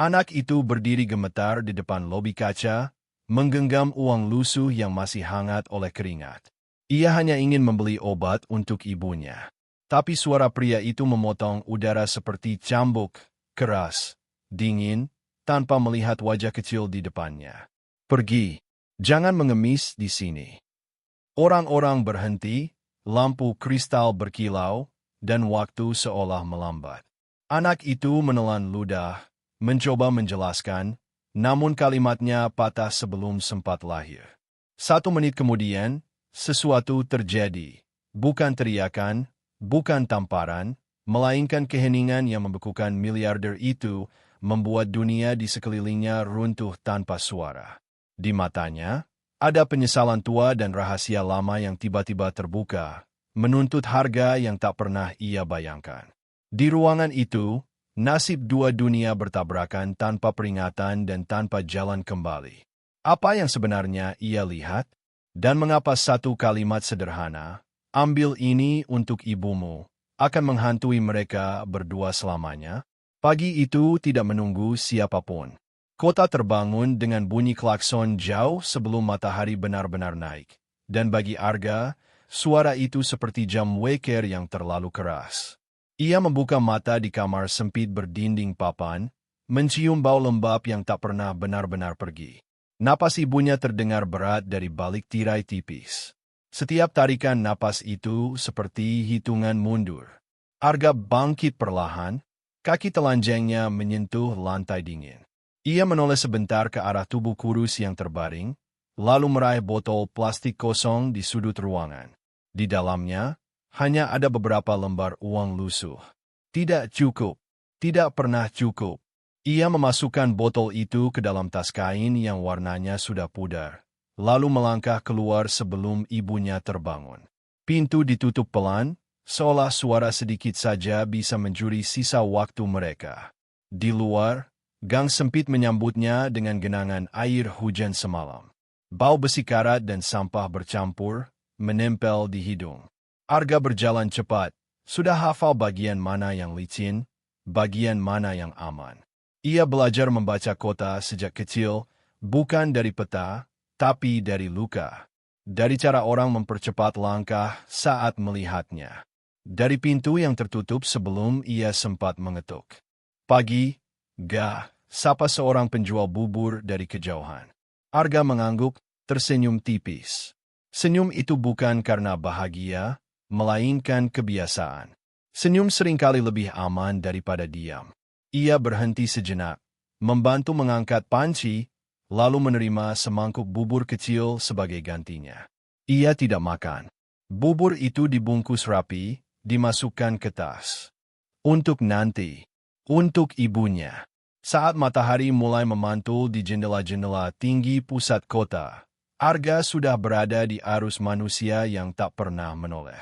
Anak itu berdiri gemetar di depan lobi kaca, menggenggam uang lusuh yang masih hangat oleh keringat. Ia hanya ingin membeli obat untuk ibunya. Tapi suara pria itu memotong udara seperti cambuk, keras, dingin, tanpa melihat wajah kecil di depannya. Pergi, jangan mengemis di sini. Orang-orang berhenti, lampu kristal berkilau, dan waktu seolah melambat. Anak itu menelan ludah, mencoba menjelaskan, namun kalimatnya patah sebelum sempat lahir. 1 menit kemudian, sesuatu terjadi. Bukan teriakan, bukan tamparan, melainkan keheningan yang membekukan miliarder itu, membuat dunia di sekelilingnya runtuh tanpa suara. Di matanya, ada penyesalan tua dan rahasia lama yang tiba-tiba terbuka, menuntut harga yang tak pernah ia bayangkan. Di ruangan itu, nasib dua dunia bertabrakan tanpa peringatan dan tanpa jalan kembali. Apa yang sebenarnya ia lihat? Dan mengapa satu kalimat sederhana, "Ambil ini untuk ibumu," akan menghantui mereka berdua selamanya? Pagi itu tidak menunggu siapapun. Kota terbangun dengan bunyi klakson jauh sebelum matahari benar-benar naik. Dan bagi Arga, suara itu seperti jam weker yang terlalu keras. Ia membuka mata di kamar sempit berdinding papan, mencium bau lembab yang tak pernah benar-benar pergi. Napas ibunya terdengar berat dari balik tirai tipis. Setiap tarikan napas itu seperti hitungan mundur. Arga bangkit perlahan, kaki telanjangnya menyentuh lantai dingin. Ia menoleh sebentar ke arah tubuh kurus yang terbaring, lalu meraih botol plastik kosong di sudut ruangan. Di dalamnya, hanya ada beberapa lembar uang lusuh. Tidak cukup. Tidak pernah cukup. Ia memasukkan botol itu ke dalam tas kain yang warnanya sudah pudar, lalu melangkah keluar sebelum ibunya terbangun. Pintu ditutup pelan, seolah suara sedikit saja bisa mencuri sisa waktu mereka. Di luar, gang sempit menyambutnya dengan genangan air hujan semalam. Bau besi karat dan sampah bercampur, menempel di hidung. Arga berjalan cepat, sudah hafal bagian mana yang licin, bagian mana yang aman. Ia belajar membaca kota sejak kecil, bukan dari peta, tapi dari luka. Dari cara orang mempercepat langkah saat melihatnya. Dari pintu yang tertutup sebelum ia sempat mengetuk. Pagi, gah, sapa seorang penjual bubur dari kejauhan. Arga mengangguk, tersenyum tipis. Senyum itu bukan karena bahagia, melainkan kebiasaan. Senyum seringkali lebih aman daripada diam. Ia berhenti sejenak, membantu mengangkat panci, lalu menerima semangkuk bubur kecil sebagai gantinya. Ia tidak makan. Bubur itu dibungkus rapi, dimasukkan ke tas. Untuk nanti. Untuk ibunya. Saat matahari mulai memantul di jendela-jendela tinggi pusat kota, Arga sudah berada di arus manusia yang tak pernah menoleh.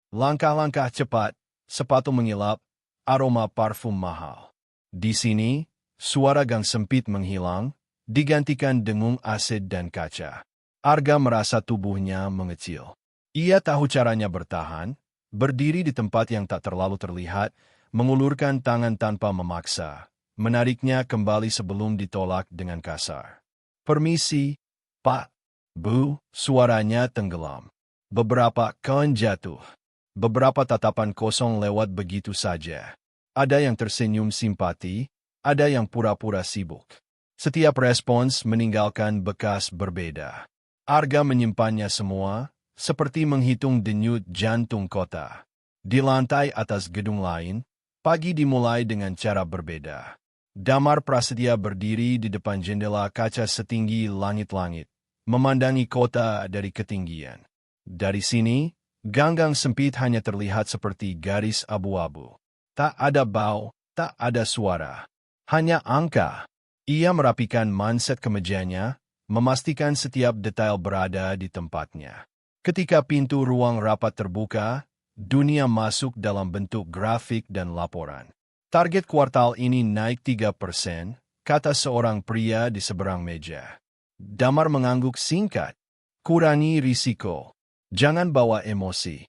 Langkah-langkah cepat, sepatu mengilap, aroma parfum mahal. Di sini, suara gang sempit menghilang, digantikan dengung asid dan kaca. Arga merasa tubuhnya mengecil. Ia tahu caranya bertahan, berdiri di tempat yang tak terlalu terlihat, mengulurkan tangan tanpa memaksa, menariknya kembali sebelum ditolak dengan kasar. "Permisi, Pak." "Bu," suaranya tenggelam. Beberapa koin jatuh. Beberapa tatapan kosong lewat begitu saja. Ada yang tersenyum simpati, ada yang pura-pura sibuk. Setiap respons meninggalkan bekas berbeda. Arga menyimpannya semua, seperti menghitung denyut jantung kota. Di lantai atas gedung lain, pagi dimulai dengan cara berbeda. Damar Prasetya berdiri di depan jendela kaca setinggi langit-langit, memandangi kota dari ketinggian. Dari sini, gang-gang sempit hanya terlihat seperti garis abu-abu. Tak ada bau, tak ada suara. Hanya angka. Ia merapikan manset kemejanya, memastikan setiap detail berada di tempatnya. Ketika pintu ruang rapat terbuka, dunia masuk dalam bentuk grafik dan laporan. "Target kuartal ini naik 3%, kata seorang pria di seberang meja. Damar mengangguk singkat. "Kurangi risiko. Jangan bawa emosi."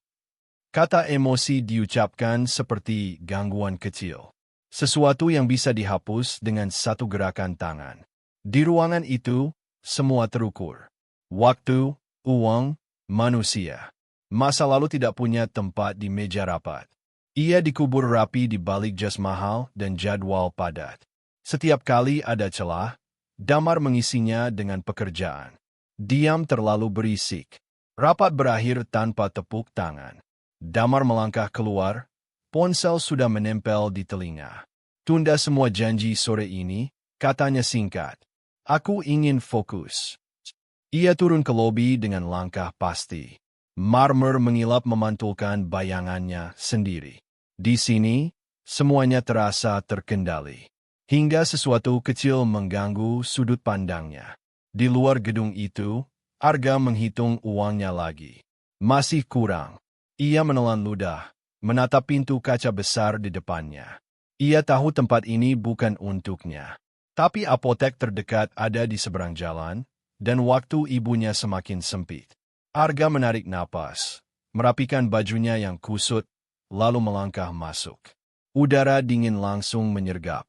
Kata emosi diucapkan seperti gangguan kecil. Sesuatu yang bisa dihapus dengan satu gerakan tangan. Di ruangan itu, semua terukur. Waktu, uang, manusia. Masa lalu tidak punya tempat di meja rapat. Ia dikubur rapi di balik jas mahal dan jadwal padat. Setiap kali ada celah, Damar mengisinya dengan pekerjaan. Diam terlalu berisik. Rapat berakhir tanpa tepuk tangan. Damar melangkah keluar, ponsel sudah menempel di telinga. Tunda semua janji sore ini, katanya singkat. Aku ingin fokus. Ia turun ke lobi dengan langkah pasti. Marmer mengilap memantulkan bayangannya sendiri. Di sini, semuanya terasa terkendali. Hingga sesuatu kecil mengganggu sudut pandangnya. Di luar gedung itu, Arga menghitung uangnya lagi. Masih kurang. Ia menelan ludah, menatap pintu kaca besar di depannya. Ia tahu tempat ini bukan untuknya. Tapi apotek terdekat ada di seberang jalan, dan waktu ibunya semakin sempit. Arga menarik napas, merapikan bajunya yang kusut, lalu melangkah masuk. Udara dingin langsung menyergap.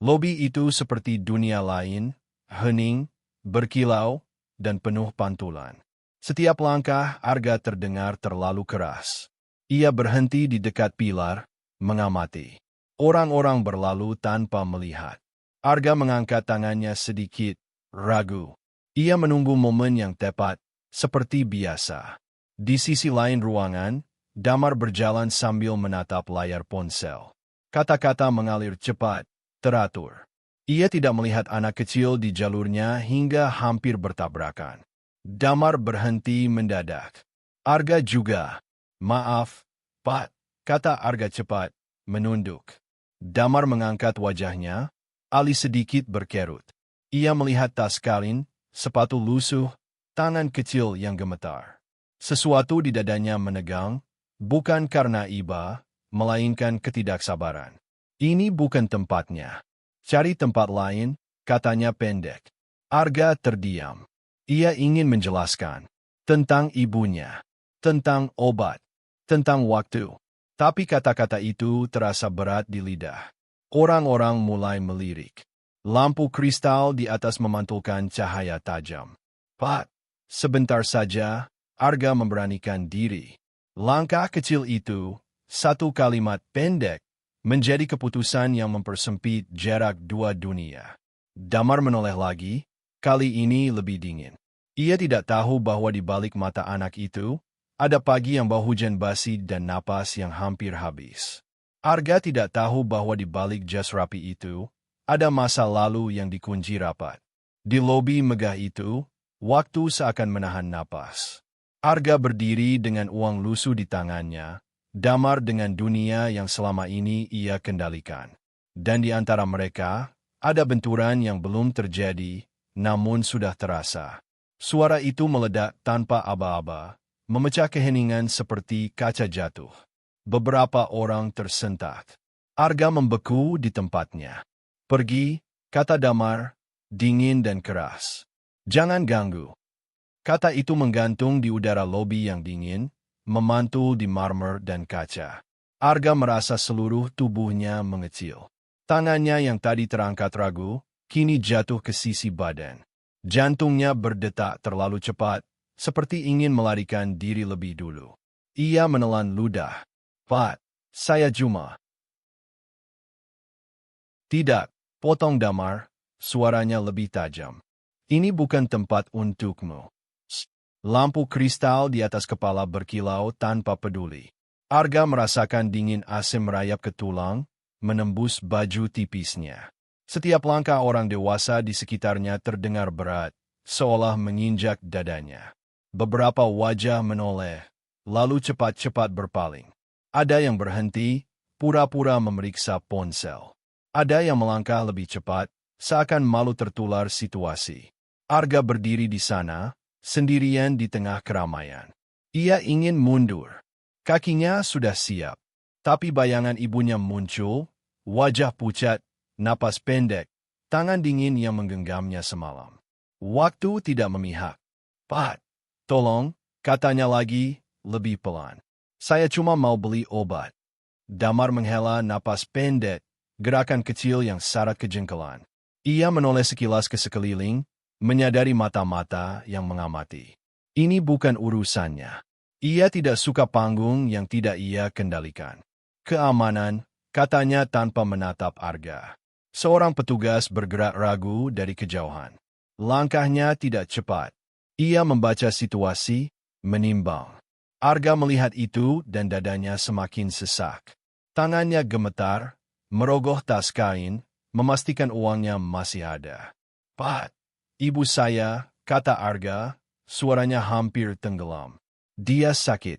Lobi itu seperti dunia lain, hening, berkilau, dan penuh pantulan. Setiap langkah Arga terdengar terlalu keras. Ia berhenti di dekat pilar, mengamati. Orang-orang berlalu tanpa melihat. Arga mengangkat tangannya sedikit, ragu. Ia menunggu momen yang tepat, seperti biasa. Di sisi lain ruangan, Damar berjalan sambil menatap layar ponsel. Kata-kata mengalir cepat, teratur. Ia tidak melihat anak kecil di jalurnya hingga hampir bertabrakan. Damar berhenti mendadak. Arga juga. Maaf, Pak, kata Arga cepat, menunduk. Damar mengangkat wajahnya, alis sedikit berkerut. Ia melihat tas kain, sepatu lusuh, tangan kecil yang gemetar. Sesuatu di dadanya menegang, bukan karena iba, melainkan ketidaksabaran. Ini bukan tempatnya. Cari tempat lain, katanya pendek. Arga terdiam. Ia ingin menjelaskan. Tentang ibunya. Tentang obat. Tentang waktu. Tapi kata-kata itu terasa berat di lidah. Orang-orang mulai melirik. Lampu kristal di atas memantulkan cahaya tajam. Pak, sebentar saja, Arga memberanikan diri. Langkah kecil itu, satu kalimat pendek, menjadi keputusan yang mempersempit jarak dua dunia. Damar menoleh lagi, kali ini lebih dingin. Ia tidak tahu bahwa di balik mata anak itu, ada pagi yang bau hujan basi dan napas yang hampir habis. Arga tidak tahu bahwa di balik jas rapi itu, ada masa lalu yang dikunci rapat. Di lobi megah itu, waktu seakan menahan napas. Arga berdiri dengan uang lusuh di tangannya, Damar dengan dunia yang selama ini ia kendalikan. Dan di antara mereka, ada benturan yang belum terjadi, namun sudah terasa. Suara itu meledak tanpa aba-aba, memecah keheningan seperti kaca jatuh. Beberapa orang tersentak. Arga membeku di tempatnya. Pergi, kata Damar, dingin dan keras. Jangan ganggu. Kata itu menggantung di udara lobi yang dingin, memantul di marmer dan kaca. Arga merasa seluruh tubuhnya mengecil. Tangannya yang tadi terangkat ragu, kini jatuh ke sisi badan. Jantungnya berdetak terlalu cepat, seperti ingin melarikan diri lebih dulu. Ia menelan ludah. Pak, saya cuma. Tidak, potong Damar, suaranya lebih tajam. Ini bukan tempat untukmu. Lampu kristal di atas kepala berkilau tanpa peduli. Arga merasakan dingin AC merayap ke tulang, menembus baju tipisnya. Setiap langkah orang dewasa di sekitarnya terdengar berat, seolah menginjak dadanya. Beberapa wajah menoleh, lalu cepat-cepat berpaling. Ada yang berhenti, pura-pura memeriksa ponsel. Ada yang melangkah lebih cepat, seakan malu tertular situasi. Arga berdiri di sana, sendirian di tengah keramaian. Ia ingin mundur. Kakinya sudah siap. Tapi bayangan ibunya muncul, wajah pucat, napas pendek, tangan dingin yang menggenggamnya semalam. Waktu tidak memihak. Pak, tolong, katanya lagi, lebih pelan. Saya cuma mau beli obat. Damar menghela napas pendek, gerakan kecil yang syarat kejengkelan. Ia menoleh sekilas ke sekeliling, menyadari mata-mata yang mengamati. Ini bukan urusannya. Ia tidak suka panggung yang tidak ia kendalikan. Keamanan, katanya tanpa menatap Arga. Seorang petugas bergerak ragu dari kejauhan. Langkahnya tidak cepat. Ia membaca situasi, menimbang. Arga melihat itu dan dadanya semakin sesak. Tangannya gemetar, merogoh tas kain, memastikan uangnya masih ada. "Pak, ibu saya," kata Arga, suaranya hampir tenggelam. "Dia sakit."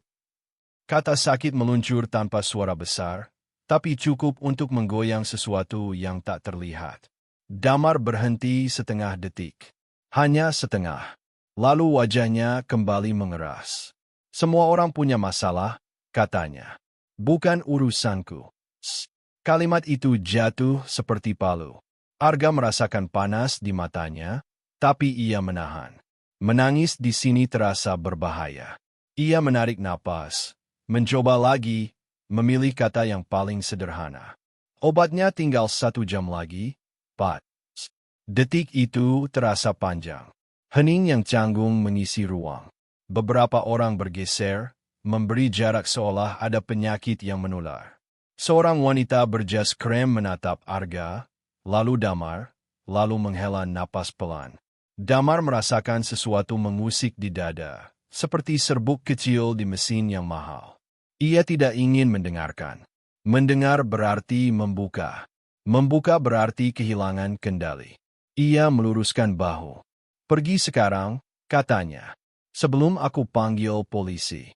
Kata sakit meluncur tanpa suara besar, tapi cukup untuk menggoyang sesuatu yang tak terlihat. Damar berhenti setengah detik. Hanya setengah. Lalu wajahnya kembali mengeras. "Semua orang punya masalah," katanya. "Bukan urusanku." Kalimat itu jatuh seperti palu. Arga merasakan panas di matanya, tapi ia menahan. Menangis di sini terasa berbahaya. Ia menarik napas, mencoba lagi, memilih kata yang paling sederhana. "Obatnya tinggal 1 jam lagi, Pak." Detik itu terasa panjang. Hening yang canggung mengisi ruang. Beberapa orang bergeser, memberi jarak seolah ada penyakit yang menular. Seorang wanita berjas krem menatap Arga, lalu Damar, lalu menghela napas pelan. Damar merasakan sesuatu mengusik di dada, seperti serbuk kecil di mesin yang mahal. Ia tidak ingin mendengarkan. Mendengar berarti membuka. Membuka berarti kehilangan kendali. Ia meluruskan bahu. "Pergi sekarang," katanya. "Sebelum aku panggil polisi."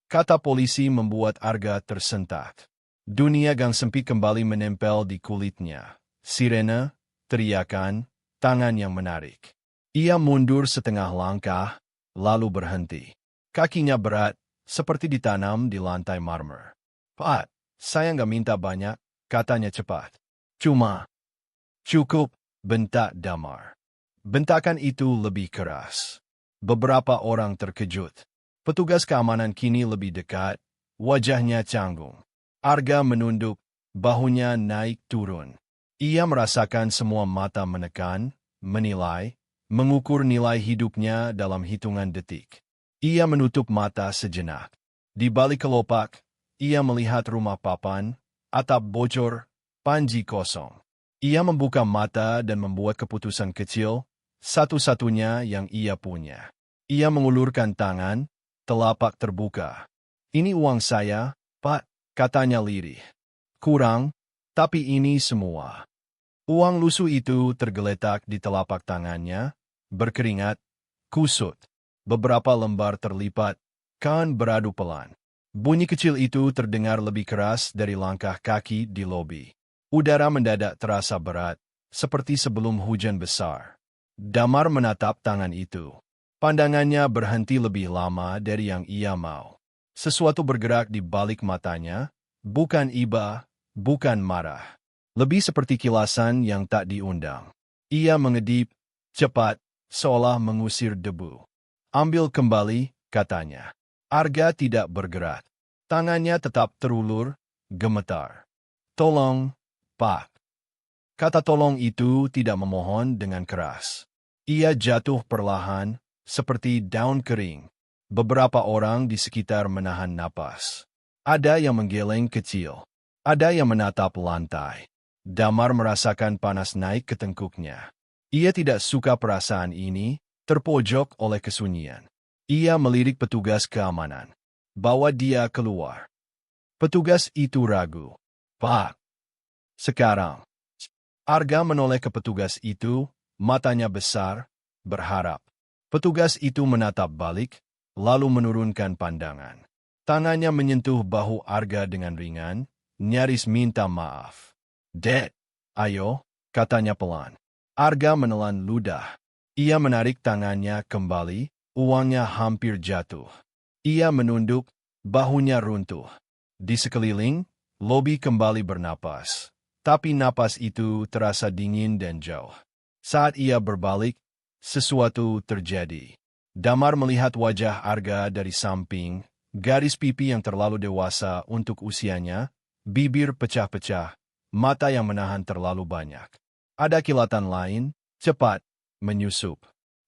Kata polisi membuat Arga tersentak. Dunia gang sempit kembali menempel di kulitnya. Sirene, teriakan, tangan yang menarik. Ia mundur setengah langkah, lalu berhenti. Kakinya berat, seperti ditanam di lantai marmer. "Pak, saya nggak minta banyak," katanya cepat. "Cuma..." "Cukup," bentak Damar. Bentakan itu lebih keras. Beberapa orang terkejut. Petugas keamanan kini lebih dekat, wajahnya canggung. Arga menunduk, bahunya naik turun. Ia merasakan semua mata menekan, menilai, mengukur nilai hidupnya dalam hitungan detik. Ia menutup mata sejenak. Di balik kelopak, ia melihat rumah papan, atap bocor, panji kosong. Ia membuka mata dan membuat keputusan kecil, satu-satunya yang ia punya. Ia mengulurkan tangan, telapak terbuka. "Ini uang saya, Pak," katanya lirih. "Kurang, tapi ini semua." Uang lusuh itu tergeletak di telapak tangannya, berkeringat, kusut. Beberapa lembar terlipat, kan beradu pelan. Bunyi kecil itu terdengar lebih keras dari langkah kaki di lobi. Udara mendadak terasa berat, seperti sebelum hujan besar. Damar menatap tangan itu. Pandangannya berhenti lebih lama dari yang ia mau. Sesuatu bergerak di balik matanya, bukan iba, bukan marah. Lebih seperti kilasan yang tak diundang. Ia mengedip, cepat, seolah mengusir debu. "Ambil kembali," katanya. Arga tidak bergerak. Tangannya tetap terulur, gemetar. "Tolong, Pak." Kata tolong itu tidak memohon dengan keras. Ia jatuh perlahan, seperti daun kering. Beberapa orang di sekitar menahan napas. Ada yang menggeleng kecil. Ada yang menatap lantai. Damar merasakan panas naik ke tengkuknya. Ia tidak suka perasaan ini, terpojok oleh kesunyian. Ia melirik petugas keamanan. "Bawa dia keluar." Petugas itu ragu. "Pak." "Sekarang." Arga menoleh ke petugas itu, matanya besar, berharap. Petugas itu menatap balik, lalu menurunkan pandangan. Tangannya menyentuh bahu Arga dengan ringan, nyaris minta maaf. "Dek, ayo," katanya pelan. Arga menelan ludah. Ia menarik tangannya kembali, uangnya hampir jatuh. Ia menunduk, bahunya runtuh. Di sekeliling, lobi kembali bernapas. Tapi napas itu terasa dingin dan jauh. Saat ia berbalik, sesuatu terjadi. Damar melihat wajah Arga dari samping, garis pipi yang terlalu dewasa untuk usianya, bibir pecah-pecah, mata yang menahan terlalu banyak. Ada kilatan lain, cepat, menyusup.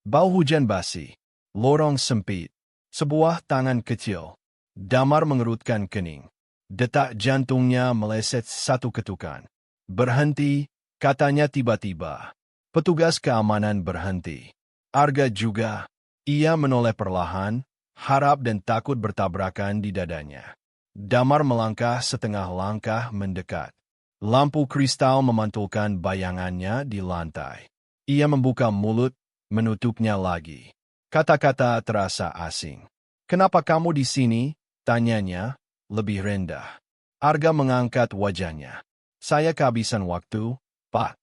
Bau hujan basi, lorong sempit, sebuah tangan kecil. Damar mengerutkan kening. Detak jantungnya meleset satu ketukan. Berhenti, katanya tiba-tiba. Petugas keamanan berhenti. Arga juga. Ia menoleh perlahan, harap dan takut bertabrakan di dadanya. Damar melangkah setengah langkah mendekat. Lampu kristal memantulkan bayangannya di lantai. Ia membuka mulut, menutupnya lagi. Kata-kata terasa asing. "Kenapa kamu di sini?" tanyanya, lebih rendah. Arga mengangkat wajahnya. "Saya kehabisan waktu, Pak."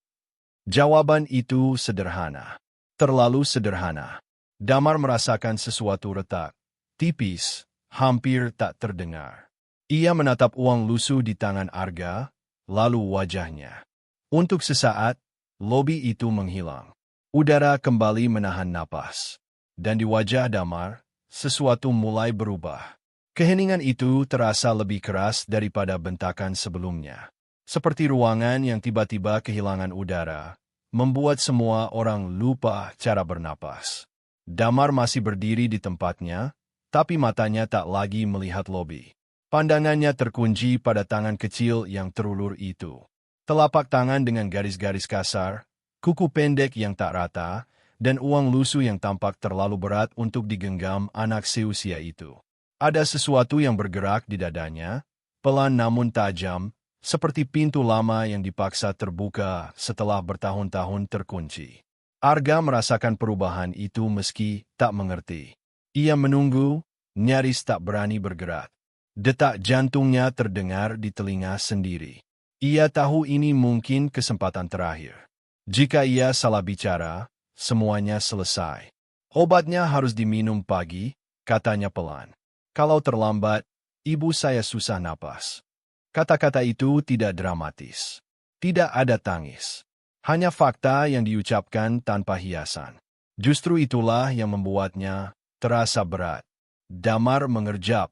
Jawaban itu sederhana. Terlalu sederhana. Damar merasakan sesuatu retak. Tipis, hampir tak terdengar. Ia menatap uang lusuh di tangan Arga, lalu wajahnya. Untuk sesaat, lobi itu menghilang. Udara kembali menahan napas. Dan di wajah Damar, sesuatu mulai berubah. Keheningan itu terasa lebih keras daripada bentakan sebelumnya. Seperti ruangan yang tiba-tiba kehilangan udara, membuat semua orang lupa cara bernapas. Damar masih berdiri di tempatnya, tapi matanya tak lagi melihat lobi. Pandangannya terkunci pada tangan kecil yang terulur itu. Telapak tangan dengan garis-garis kasar, kuku pendek yang tak rata, dan uang lusuh yang tampak terlalu berat untuk digenggam anak seusia itu. Ada sesuatu yang bergerak di dadanya, pelan namun tajam, seperti pintu lama yang dipaksa terbuka setelah bertahun-tahun terkunci. Arga merasakan perubahan itu meski tak mengerti. Ia menunggu, nyaris tak berani bergerak. Detak jantungnya terdengar di telinga sendiri. Ia tahu ini mungkin kesempatan terakhir. Jika ia salah bicara, semuanya selesai. "Obatnya harus diminum pagi," katanya pelan. "Kalau terlambat, ibu saya susah napas." Kata-kata itu tidak dramatis. Tidak ada tangis. Hanya fakta yang diucapkan tanpa hiasan. Justru itulah yang membuatnya terasa berat. Damar mengerjap.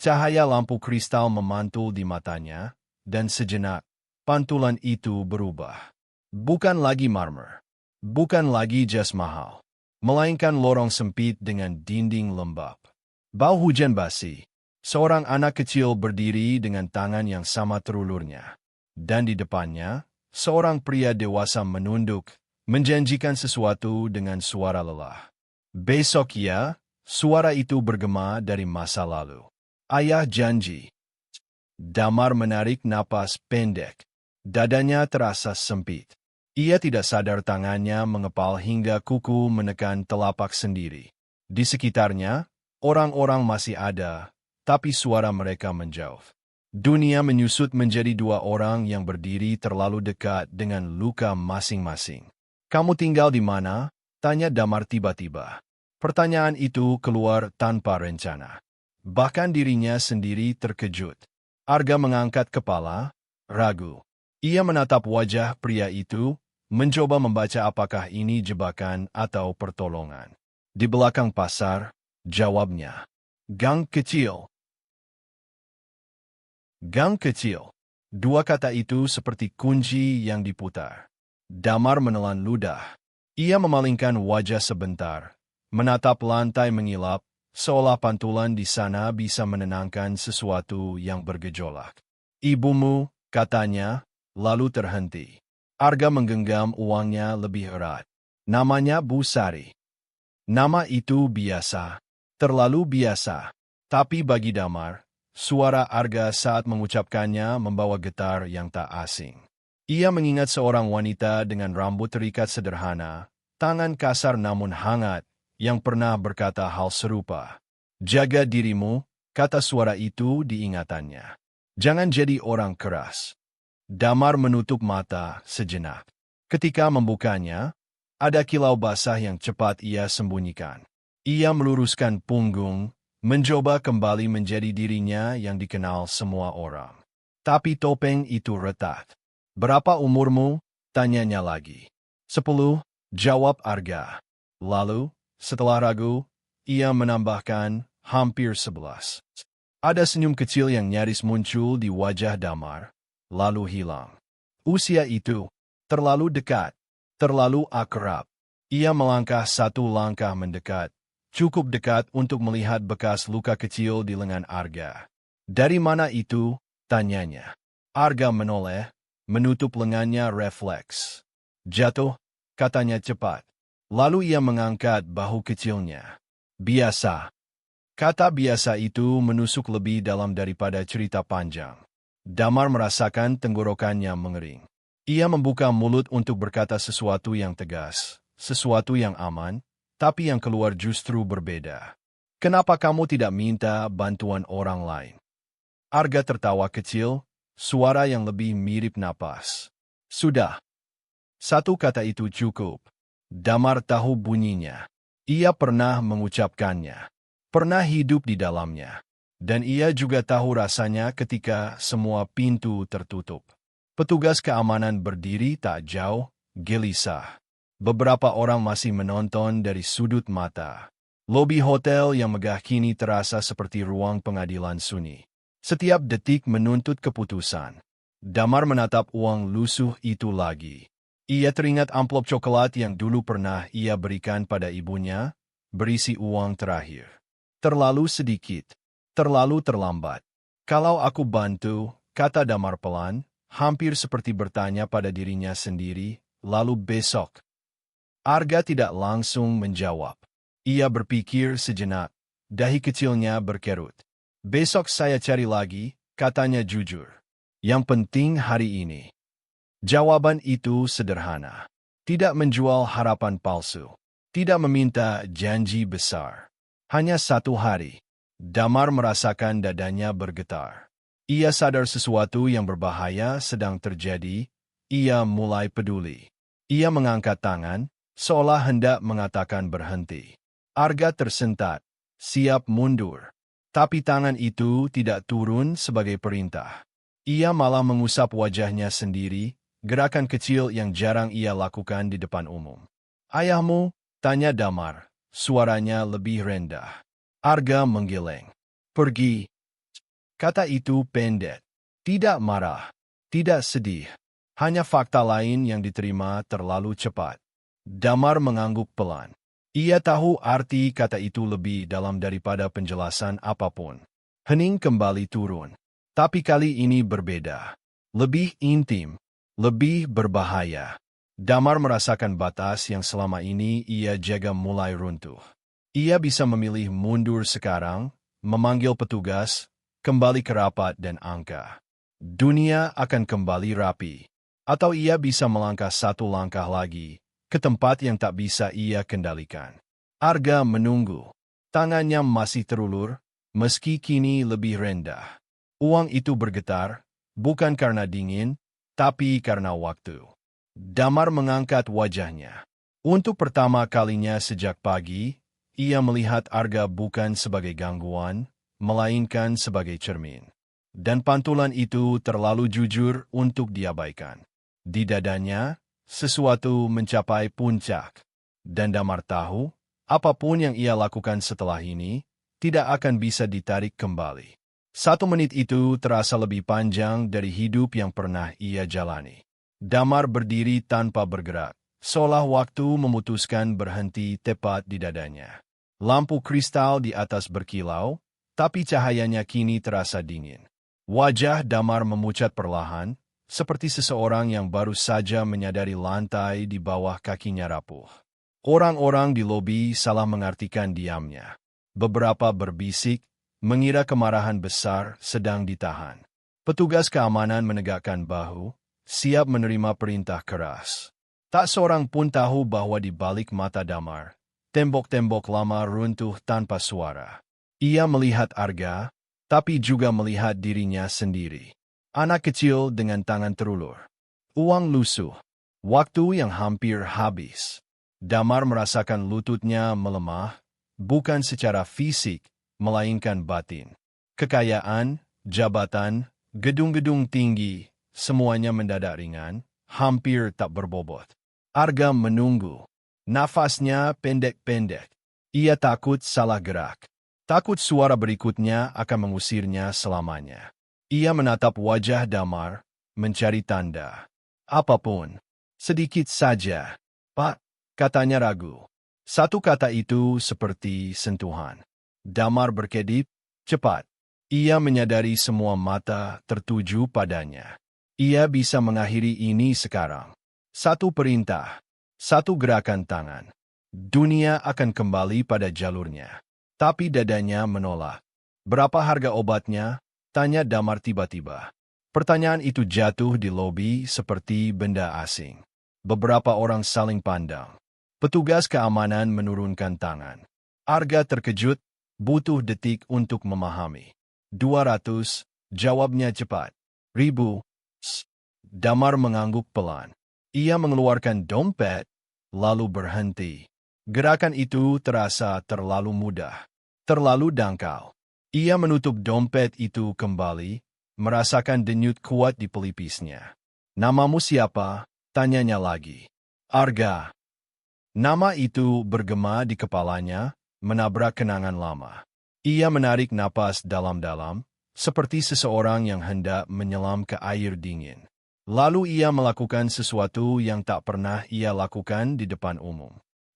Cahaya lampu kristal memantul di matanya, dan sejenak, pantulan itu berubah. Bukan lagi marmer. Bukan lagi jas mahal. Melainkan lorong sempit dengan dinding lembab. Bau hujan basi. Seorang anak kecil berdiri dengan tangan yang sama terulurnya. Dan di depannya, seorang pria dewasa menunduk, menjanjikan sesuatu dengan suara lelah. Besok ya, suara itu bergema dari masa lalu. "Ayah janji." Damar menarik napas pendek. Dadanya terasa sempit. Ia tidak sadar tangannya mengepal hingga kuku menekan telapak sendiri. Di sekitarnya, orang-orang masih ada, tapi suara mereka menjauh. Dunia menyusut menjadi dua orang yang berdiri terlalu dekat dengan luka masing-masing. "Kamu tinggal di mana?" tanya Damar tiba-tiba. Pertanyaan itu keluar tanpa rencana. Bahkan dirinya sendiri terkejut. Arga mengangkat kepala, ragu. Ia menatap wajah pria itu, mencoba membaca apakah ini jebakan atau pertolongan. "Di belakang pasar," jawabnya. "Gang kecil." Gang kecil. Dua kata itu seperti kunci yang diputar. Damar menelan ludah. Ia memalingkan wajah sebentar, menatap lantai mengilap, seolah pantulan di sana bisa menenangkan sesuatu yang bergejolak. "Ibumu," katanya, lalu terhenti. Arga menggenggam uangnya lebih erat. Namanya Bu Sari. Nama itu biasa, terlalu biasa. Tapi bagi Damar, suara Arga saat mengucapkannya membawa getar yang tak asing. Ia mengingat seorang wanita dengan rambut terikat sederhana, tangan kasar namun hangat, yang pernah berkata hal serupa. "Jaga dirimu," kata suara itu di ingatannya. "Jangan jadi orang keras." Damar menutup mata sejenak. Ketika membukanya, ada kilau basah yang cepat ia sembunyikan. Ia meluruskan punggung, mencoba kembali menjadi dirinya yang dikenal semua orang. Tapi topeng itu retak. "Berapa umurmu?" tanyanya lagi. 10, jawab Arga. Lalu, setelah ragu, ia menambahkan, "Hampir 11. Ada senyum kecil yang nyaris muncul di wajah Damar, lalu hilang. Usia itu terlalu dekat, terlalu akrab. Ia melangkah satu langkah mendekat, cukup dekat untuk melihat bekas luka kecil di lengan Arga. Dari mana itu? Tanyanya. Arga menoleh, menutup lengannya refleks. Jatuh, katanya cepat. Lalu ia mengangkat bahu kecilnya. Biasa. Kata biasa itu menusuk lebih dalam daripada cerita panjang. Damar merasakan tenggorokannya mengering. Ia membuka mulut untuk berkata sesuatu yang tegas, sesuatu yang aman, tapi yang keluar justru berbeda. Kenapa kamu tidak minta bantuan orang lain? Arga tertawa kecil, suara yang lebih mirip napas. Sudah. Satu kata itu cukup. Damar tahu bunyinya. Ia pernah mengucapkannya. Pernah hidup di dalamnya. Dan ia juga tahu rasanya ketika semua pintu tertutup. Petugas keamanan berdiri tak jauh, gelisah. Beberapa orang masih menonton dari sudut mata. Lobi hotel yang megah kini terasa seperti ruang pengadilan sunyi. Setiap detik menuntut keputusan. Damar menatap uang lusuh itu lagi. Ia teringat amplop coklat yang dulu pernah ia berikan pada ibunya, berisi uang terakhir. Terlalu sedikit, terlalu terlambat. Kalau aku bantu, kata Damar pelan, hampir seperti bertanya pada dirinya sendiri, lalu besok. Arga tidak langsung menjawab. Ia berpikir sejenak, dahi kecilnya berkerut. Besok saya cari lagi, katanya jujur. Yang penting hari ini. Jawaban itu sederhana. Tidak menjual harapan palsu. Tidak meminta janji besar. Hanya satu hari. Damar merasakan dadanya bergetar. Ia sadar sesuatu yang berbahaya sedang terjadi. Ia mulai peduli. Ia mengangkat tangan, seolah hendak mengatakan berhenti. Arga tersentat, siap mundur. Tapi tangan itu tidak turun sebagai perintah. Ia malah mengusap wajahnya sendiri, gerakan kecil yang jarang ia lakukan di depan umum. Ayahmu? Tanya Damar, suaranya lebih rendah. Arga menggeleng. Pergi. Kata itu pendek. Tidak marah. Tidak sedih. Hanya fakta lain yang diterima terlalu cepat. Damar mengangguk pelan. Ia tahu arti kata itu lebih dalam daripada penjelasan apapun. Hening kembali turun. Tapi kali ini berbeda. Lebih intim. Lebih berbahaya. Damar merasakan batas yang selama ini ia jaga mulai runtuh. Ia bisa memilih mundur sekarang, memanggil petugas, kembali ke rapat dan angka. Dunia akan kembali rapi. Atau ia bisa melangkah satu langkah lagi, ke tempat yang tak bisa ia kendalikan. Arga menunggu. Tangannya masih terulur, meski kini lebih rendah. Uang itu bergetar, bukan karena dingin, tapi karena waktu. Damar mengangkat wajahnya. Untuk pertama kalinya sejak pagi, ia melihat Arga bukan sebagai gangguan, melainkan sebagai cermin. Dan pantulan itu terlalu jujur untuk diabaikan. Di dadanya, sesuatu mencapai puncak. Dan Damar tahu, apapun yang ia lakukan setelah ini, tidak akan bisa ditarik kembali. 1 menit itu terasa lebih panjang dari hidup yang pernah ia jalani. Damar berdiri tanpa bergerak, seolah waktu memutuskan berhenti tepat di dadanya. Lampu kristal di atas berkilau, tapi cahayanya kini terasa dingin. Wajah Damar memucat perlahan, seperti seseorang yang baru saja menyadari lantai di bawah kakinya rapuh. Orang-orang di lobi salah mengartikan diamnya. Beberapa berbisik, mengira kemarahan besar sedang ditahan. Petugas keamanan menegakkan bahu, siap menerima perintah keras. Tak seorang pun tahu bahwa di balik mata Damar, tembok-tembok lama runtuh tanpa suara. Ia melihat Arga, tapi juga melihat dirinya sendiri. Anak kecil dengan tangan terulur. Uang lusuh. Waktu yang hampir habis. Damar merasakan lututnya melemah, bukan secara fisik, melainkan batin. Kekayaan, jabatan, gedung-gedung tinggi, semuanya mendadak ringan, hampir tak berbobot. Arga menunggu. Nafasnya pendek-pendek. Ia takut salah gerak. Takut suara berikutnya akan mengusirnya selamanya. Ia menatap wajah Damar, mencari tanda. Apapun. Sedikit saja. Pak, katanya ragu. Satu kata itu seperti sentuhan. Damar berkedip, cepat. Ia menyadari semua mata tertuju padanya. Ia bisa mengakhiri ini sekarang. Satu perintah, satu gerakan tangan. Dunia akan kembali pada jalurnya. Tapi dadanya menolak. Berapa harga obatnya? Tanya Damar tiba-tiba. Pertanyaan itu jatuh di lobi seperti benda asing. Beberapa orang saling pandang. Petugas keamanan menurunkan tangan. Arga terkejut, butuh detik untuk memahami. 200, jawabnya cepat. 1000, Damar mengangguk pelan. Ia mengeluarkan dompet, lalu berhenti. Gerakan itu terasa terlalu mudah, terlalu dangkal. Ia menutup dompet itu kembali, merasakan denyut kuat di pelipisnya. Namamu siapa? Tanyanya lagi. Arga. Nama itu bergema di kepalanya, menabrak kenangan lama. Ia menarik napas dalam-dalam, seperti seseorang yang hendak menyelam ke air dingin. Lalu ia melakukan sesuatu yang tak pernah ia lakukan di depan umum.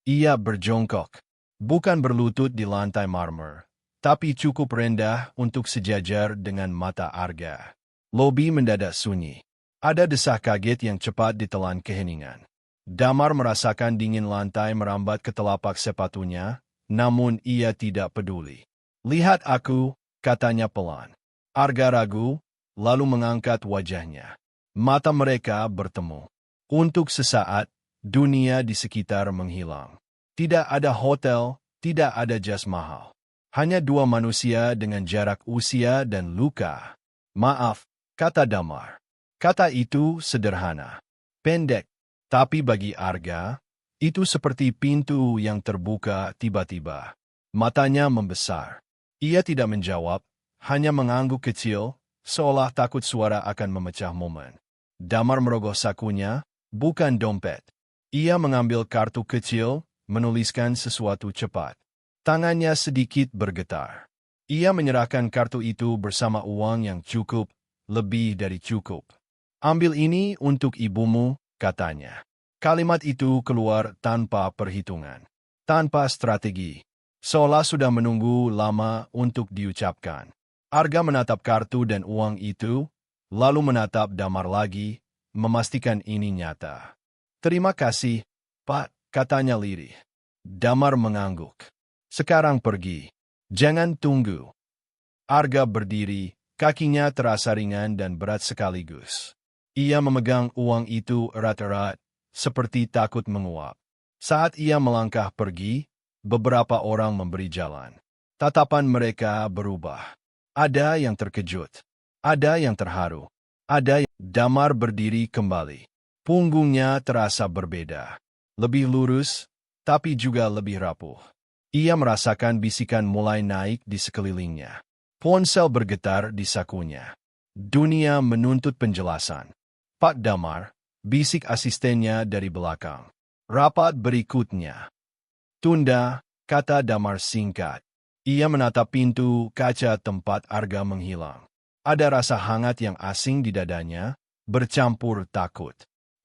Ia berjongkok, bukan berlutut di lantai marmer, tapi cukup rendah untuk sejajar dengan mata Arga. Lobi mendadak sunyi. Ada desak kaget yang cepat ditelan keheningan. Damar merasakan dingin lantai merambat ke telapak sepatunya, namun ia tidak peduli. Lihat aku, katanya pelan. Arga ragu, lalu mengangkat wajahnya. Mata mereka bertemu. Untuk sesaat, dunia di sekitar menghilang. Tidak ada hotel, tidak ada jas mahal. Hanya dua manusia dengan jarak usia dan luka. Maaf, kata Damar. Kata itu sederhana, pendek, tapi bagi Arga, itu seperti pintu yang terbuka tiba-tiba. Matanya membesar. Ia tidak menjawab, hanya mengangguk kecil, seolah takut suara akan memecah momen. Damar merogoh sakunya, bukan dompet. Ia mengambil kartu kecil, menuliskan sesuatu cepat. Tangannya sedikit bergetar. Ia menyerahkan kartu itu bersama uang yang cukup, lebih dari cukup. Ambil ini untuk ibumu, katanya. Kalimat itu keluar tanpa perhitungan, tanpa strategi. Seolah sudah menunggu lama untuk diucapkan. Arga menatap kartu dan uang itu, lalu menatap Damar lagi, memastikan ini nyata. Terima kasih, Pak, katanya lirih. Damar mengangguk. Sekarang pergi. Jangan tunggu. Arga berdiri, kakinya terasa ringan dan berat sekaligus. Ia memegang uang itu erat-erat, seperti takut menguap. Saat ia melangkah pergi, beberapa orang memberi jalan. Tatapan mereka berubah. Ada yang terkejut. Ada yang terharu. Ada yang... Damar berdiri kembali. Punggungnya terasa berbeda. Lebih lurus, tapi juga lebih rapuh. Ia merasakan bisikan mulai naik di sekelilingnya. Ponsel bergetar di sakunya. Dunia menuntut penjelasan. Pak Damar, bisik asistennya dari belakang. Rapat berikutnya. Tunda, kata Damar singkat. Ia menatap pintu kaca tempat Arga menghilang. Ada rasa hangat yang asing di dadanya, bercampur takut.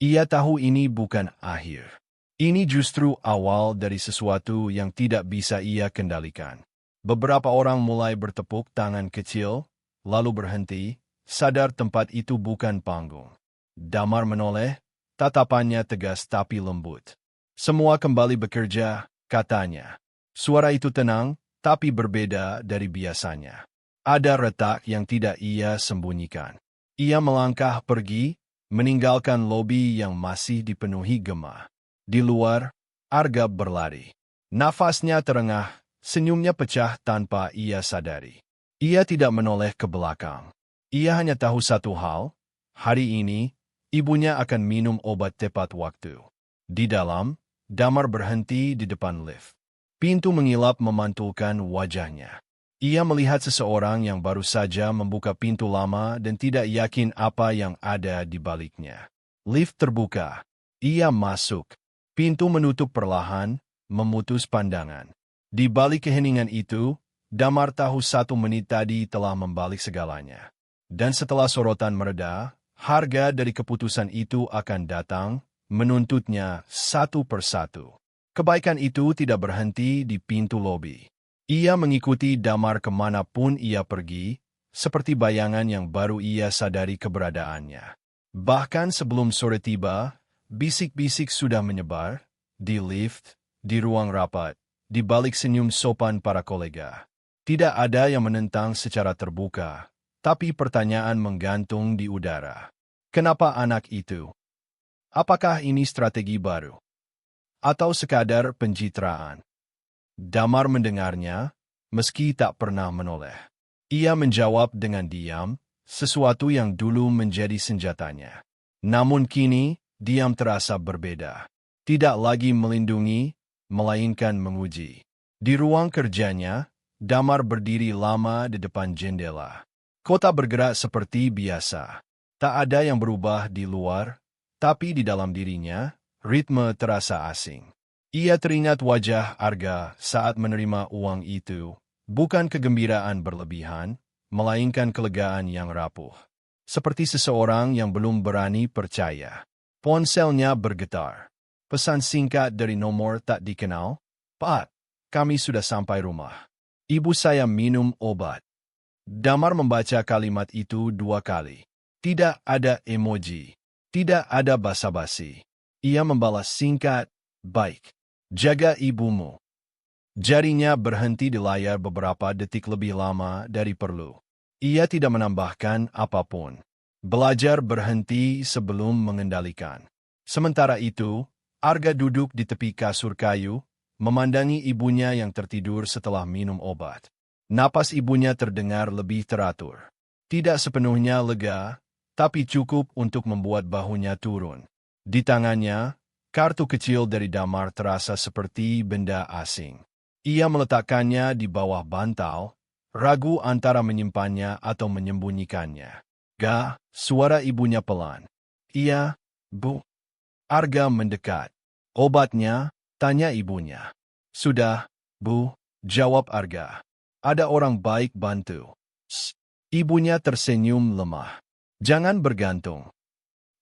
Ia tahu ini bukan akhir. Ini justru awal dari sesuatu yang tidak bisa ia kendalikan. Beberapa orang mulai bertepuk tangan kecil, lalu berhenti, sadar tempat itu bukan panggung. Damar menoleh, tatapannya tegas tapi lembut. Semua kembali bekerja, katanya. Suara itu tenang, tapi berbeda dari biasanya. Ada retak yang tidak ia sembunyikan. Ia melangkah pergi, meninggalkan lobi yang masih dipenuhi gema. Di luar, Arga berlari. Nafasnya terengah, senyumnya pecah tanpa ia sadari. Ia tidak menoleh ke belakang. Ia hanya tahu satu hal, hari ini, ibunya akan minum obat tepat waktu. Di dalam, Damar berhenti di depan lift. Pintu mengilap memantulkan wajahnya. Ia melihat seseorang yang baru saja membuka pintu lama dan tidak yakin apa yang ada di baliknya. Lift terbuka. Ia masuk. Pintu menutup perlahan, memutus pandangan. Di balik keheningan itu, Damar tahu 1 menit tadi telah membalik segalanya. Dan setelah sorotan mereda, harga dari keputusan itu akan datang, menuntutnya satu persatu. Kebaikan itu tidak berhenti di pintu lobi. Ia mengikuti Damar kemanapun ia pergi, seperti bayangan yang baru ia sadari keberadaannya. Bahkan sebelum sore tiba, bisik-bisik sudah menyebar, di lift, di ruang rapat, di balik senyum sopan para kolega. Tidak ada yang menentang secara terbuka, tapi pertanyaan menggantung di udara. Kenapa anak itu? Apakah ini strategi baru? Atau sekadar pencitraan? Damar mendengarnya, meski tak pernah menoleh. Ia menjawab dengan diam, sesuatu yang dulu menjadi senjatanya. Namun kini, diam terasa berbeda. Tidak lagi melindungi, melainkan menguji. Di ruang kerjanya, Damar berdiri lama di depan jendela. Kota bergerak seperti biasa. Tak ada yang berubah di luar, tapi di dalam dirinya, ritme terasa asing. Ia teringat wajah Arga saat menerima uang itu, bukan kegembiraan berlebihan, melainkan kelegaan yang rapuh. Seperti seseorang yang belum berani percaya. Ponselnya bergetar. Pesan singkat dari nomor tak dikenal, "Pak, kami sudah sampai rumah. Ibu saya minum obat." Damar membaca kalimat itu 2 kali. Tidak ada emoji. Tidak ada basa-basi. Ia membalas singkat, "Baik. Jaga ibumu." Jarinya berhenti di layar beberapa detik lebih lama dari perlu. Ia tidak menambahkan apapun. Belajar berhenti sebelum mengendalikan. Sementara itu, Arga duduk di tepi kasur kayu, memandangi ibunya yang tertidur setelah minum obat. Napas ibunya terdengar lebih teratur. Tidak sepenuhnya lega, tapi cukup untuk membuat bahunya turun. Di tangannya, kartu kecil dari Damar terasa seperti benda asing. Ia meletakkannya di bawah bantal, ragu antara menyimpannya atau menyembunyikannya. "Ga," suara ibunya pelan. "Iya, Bu." Arga mendekat. "Obatnya?" tanya ibunya. "Sudah, Bu," jawab Arga. "Ada orang baik bantu." Ibunya tersenyum lemah. "Jangan bergantung."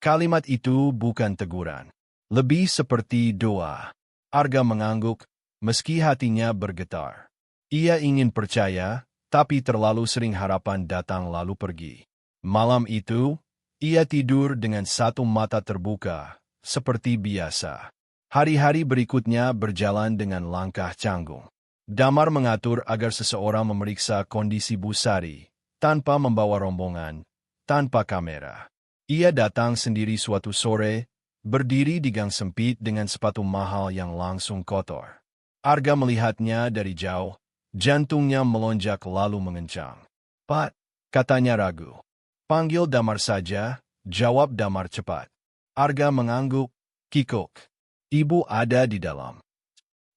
Kalimat itu bukan teguran. Lebih seperti doa. Arga mengangguk, meski hatinya bergetar. Ia ingin percaya, tapi terlalu sering harapan datang lalu pergi. Malam itu, ia tidur dengan satu mata terbuka, seperti biasa. Hari-hari berikutnya berjalan dengan langkah canggung. Damar mengatur agar seseorang memeriksa kondisi Bu Sari, tanpa membawa rombongan, tanpa kamera. Ia datang sendiri suatu sore, berdiri di gang sempit dengan sepatu mahal yang langsung kotor. Arga melihatnya dari jauh, jantungnya melonjak lalu mengencang. "Pak," katanya ragu. "Panggil Damar saja," jawab Damar cepat. Arga mengangguk, kikuk. "Ibu ada di dalam."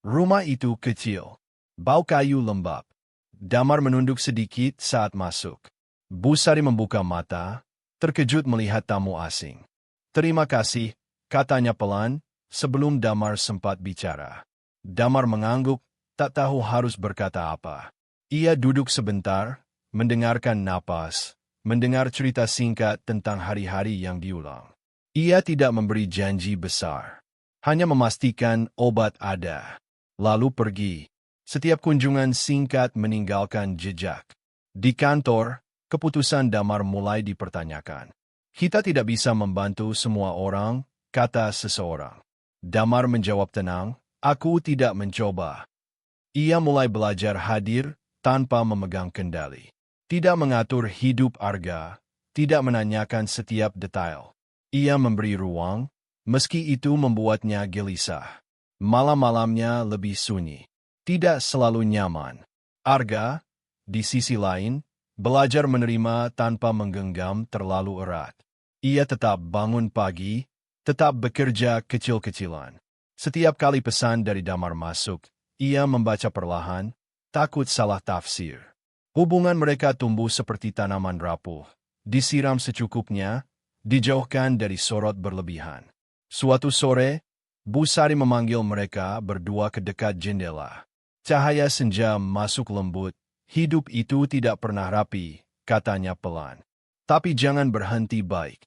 Rumah itu kecil. Bau kayu lembab. Damar menunduk sedikit saat masuk. Bu Sari membuka mata, terkejut melihat tamu asing. "Terima kasih," katanya pelan, sebelum Damar sempat bicara. Damar mengangguk, tak tahu harus berkata apa. Ia duduk sebentar, mendengarkan napas, mendengar cerita singkat tentang hari-hari yang diulang. Ia tidak memberi janji besar. Hanya memastikan obat ada. Lalu pergi. Setiap kunjungan singkat meninggalkan jejak. Di kantor, keputusan Damar mulai dipertanyakan. "Kita tidak bisa membantu semua orang," kata seseorang. Damar menjawab tenang, "Aku tidak mencoba." Ia mulai belajar hadir tanpa memegang kendali. Tidak mengatur hidup Arga, tidak menanyakan setiap detail. Ia memberi ruang, meski itu membuatnya gelisah. Malam-malamnya lebih sunyi. Tidak selalu nyaman. Arga, di sisi lain, belajar menerima tanpa menggenggam terlalu erat. Ia tetap bangun pagi, tetap bekerja kecil-kecilan. Setiap kali pesan dari Damar masuk, ia membaca perlahan, takut salah tafsir. Hubungan mereka tumbuh seperti tanaman rapuh, disiram secukupnya, dijauhkan dari sorot berlebihan. Suatu sore, Bu Sari memanggil mereka berdua ke dekat jendela. "Cahaya senja masuk lembut, hidup itu tidak pernah rapi," katanya pelan. "Tapi jangan berhenti baik."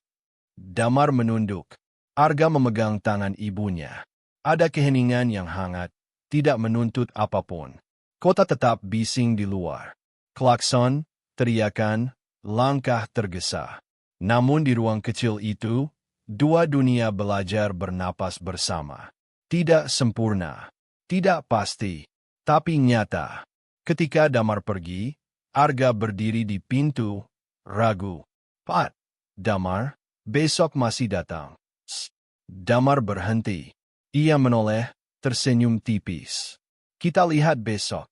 Damar menunduk. Arga memegang tangan ibunya. Ada keheningan yang hangat, tidak menuntut apapun. Kota tetap bising di luar. Klakson, teriakan, langkah tergesa. Namun di ruang kecil itu, dua dunia belajar bernapas bersama. Tidak sempurna, tidak pasti, tapi nyata. Ketika Damar pergi, Arga berdiri di pintu, ragu. Pat, Damar, besok masih datang. Damar berhenti. Ia menoleh, tersenyum tipis. Kita lihat besok.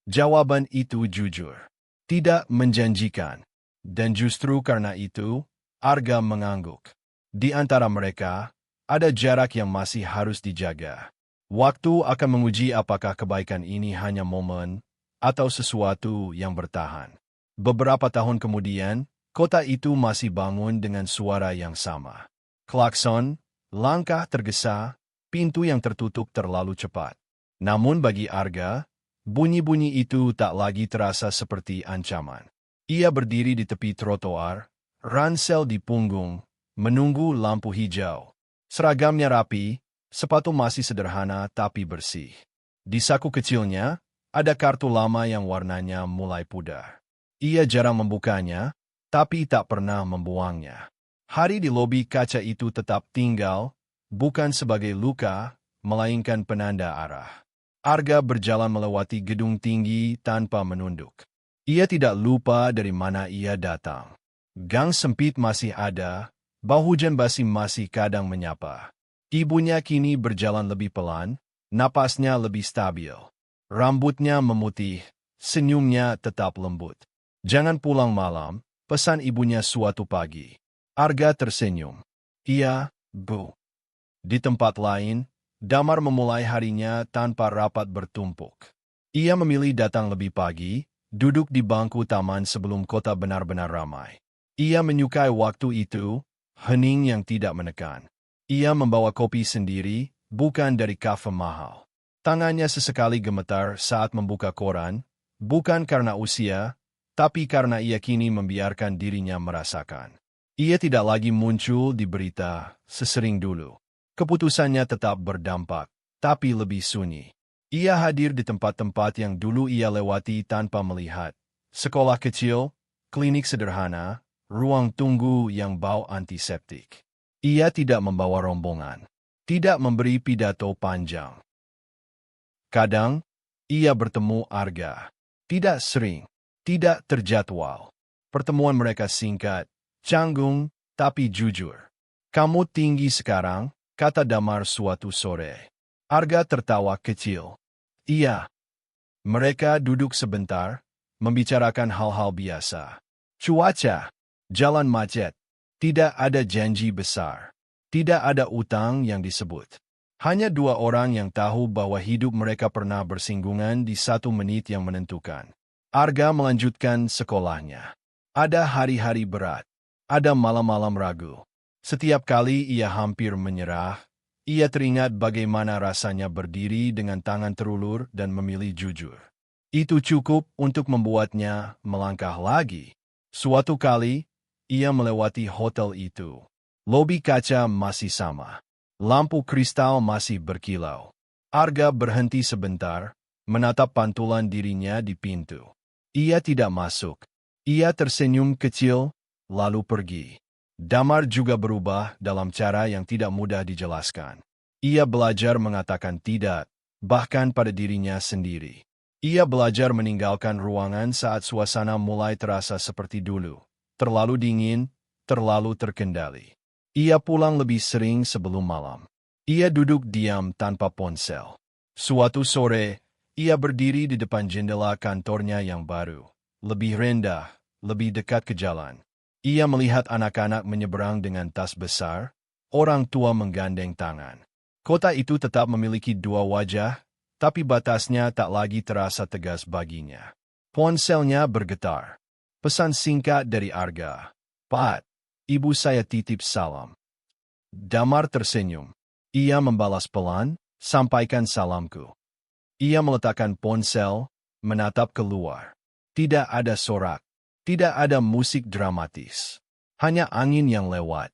Jawaban itu jujur. Tidak menjanjikan. Dan justru karena itu, Arga mengangguk. Di antara mereka, ada jarak yang masih harus dijaga. Waktu akan menguji apakah kebaikan ini hanya momen atau sesuatu yang bertahan. Beberapa tahun kemudian, kota itu masih bangun dengan suara yang sama. Klakson, langkah tergesa, pintu yang tertutup terlalu cepat. Namun bagi Arga, bunyi-bunyi itu tak lagi terasa seperti ancaman. Ia berdiri di tepi trotoar, ransel di punggung, menunggu lampu hijau. Seragamnya rapi, sepatu masih sederhana tapi bersih. Di saku kecilnya, ada kartu lama yang warnanya mulai pudar. Ia jarang membukanya, tapi tak pernah membuangnya. Hari di lobi kaca itu tetap tinggal, bukan sebagai luka, melainkan penanda arah. Arga berjalan melewati gedung tinggi tanpa menunduk. Ia tidak lupa dari mana ia datang. Gang sempit masih ada, bau hujan basi masih kadang menyapa. Ibunya kini berjalan lebih pelan, napasnya lebih stabil. Rambutnya memutih, senyumnya tetap lembut. Jangan pulang malam, pesan ibunya suatu pagi. Arga tersenyum. Iya, Bu. Di tempat lain, Damar memulai harinya tanpa rapat bertumpuk. Ia memilih datang lebih pagi, duduk di bangku taman sebelum kota benar-benar ramai. Ia menyukai waktu itu, hening yang tidak menekan. Ia membawa kopi sendiri, bukan dari kafe mahal. Tangannya sesekali gemetar saat membuka koran, bukan karena usia, tapi karena ia kini membiarkan dirinya merasakan. Ia tidak lagi muncul di berita sesering dulu. Keputusannya tetap berdampak, tapi lebih sunyi. Ia hadir di tempat-tempat yang dulu ia lewati tanpa melihat. Sekolah kecil, klinik sederhana, ruang tunggu yang bau antiseptik. Ia tidak membawa rombongan, tidak memberi pidato panjang. Kadang, ia bertemu Arga. Tidak sering, tidak terjadwal. Pertemuan mereka singkat, canggung, tapi jujur. Kamu tinggi sekarang, kata Damar suatu sore. Arga tertawa kecil. Iya. Mereka duduk sebentar, membicarakan hal-hal biasa. Cuaca, jalan macet, tidak ada janji besar, tidak ada utang yang disebut. Hanya dua orang yang tahu bahwa hidup mereka pernah bersinggungan di 1 menit yang menentukan. Arga melanjutkan sekolahnya. Ada hari-hari berat, ada malam-malam ragu. Setiap kali ia hampir menyerah, ia teringat bagaimana rasanya berdiri dengan tangan terulur dan memilih jujur. Itu cukup untuk membuatnya melangkah lagi. Suatu kali, ia melewati hotel itu. Lobi kaca masih sama. Lampu kristal masih berkilau. Arga berhenti sebentar, menatap pantulan dirinya di pintu. Ia tidak masuk. Ia tersenyum kecil, lalu pergi. Damar juga berubah dalam cara yang tidak mudah dijelaskan. Ia belajar mengatakan tidak, bahkan pada dirinya sendiri. Ia belajar meninggalkan ruangan saat suasana mulai terasa seperti dulu. Terlalu dingin, terlalu terkendali. Ia pulang lebih sering sebelum malam. Ia duduk diam tanpa ponsel. Suatu sore, ia berdiri di depan jendela kantornya yang baru. Lebih rendah, lebih dekat ke jalan. Ia melihat anak-anak menyeberang dengan tas besar, orang tua menggandeng tangan. Kota itu tetap memiliki dua wajah, tapi batasnya tak lagi terasa tegas baginya. Ponselnya bergetar. Pesan singkat dari Arga. Pat, ibu saya titip salam. Damar tersenyum. Ia membalas pelan, sampaikan salamku. Ia meletakkan ponsel, menatap keluar. Tidak ada sorak. Tidak ada musik dramatis. Hanya angin yang lewat.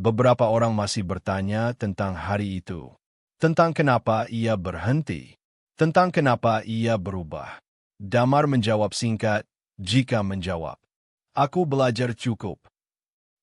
Beberapa orang masih bertanya tentang hari itu. Tentang kenapa ia berhenti. Tentang kenapa ia berubah. Damar menjawab singkat, jika menjawab. Aku belajar cukup.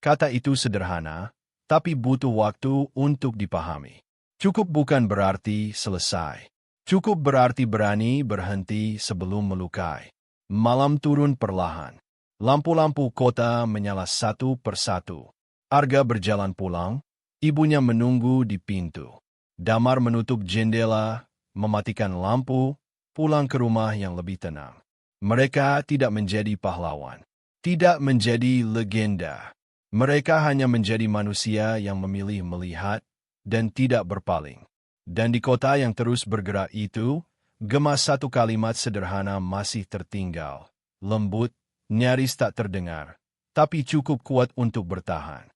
Kata itu sederhana, tapi butuh waktu untuk dipahami. Cukup bukan berarti selesai. Cukup berarti berani berhenti sebelum melukai. Malam turun perlahan. Lampu-lampu kota menyala satu persatu. Arga berjalan pulang, ibunya menunggu di pintu. Damar menutup jendela, mematikan lampu, pulang ke rumah yang lebih tenang. Mereka tidak menjadi pahlawan, tidak menjadi legenda. Mereka hanya menjadi manusia yang memilih melihat dan tidak berpaling. Dan di kota yang terus bergerak itu, gemas satu kalimat sederhana masih tertinggal. Lembut, nyaris tak terdengar, tapi cukup kuat untuk bertahan.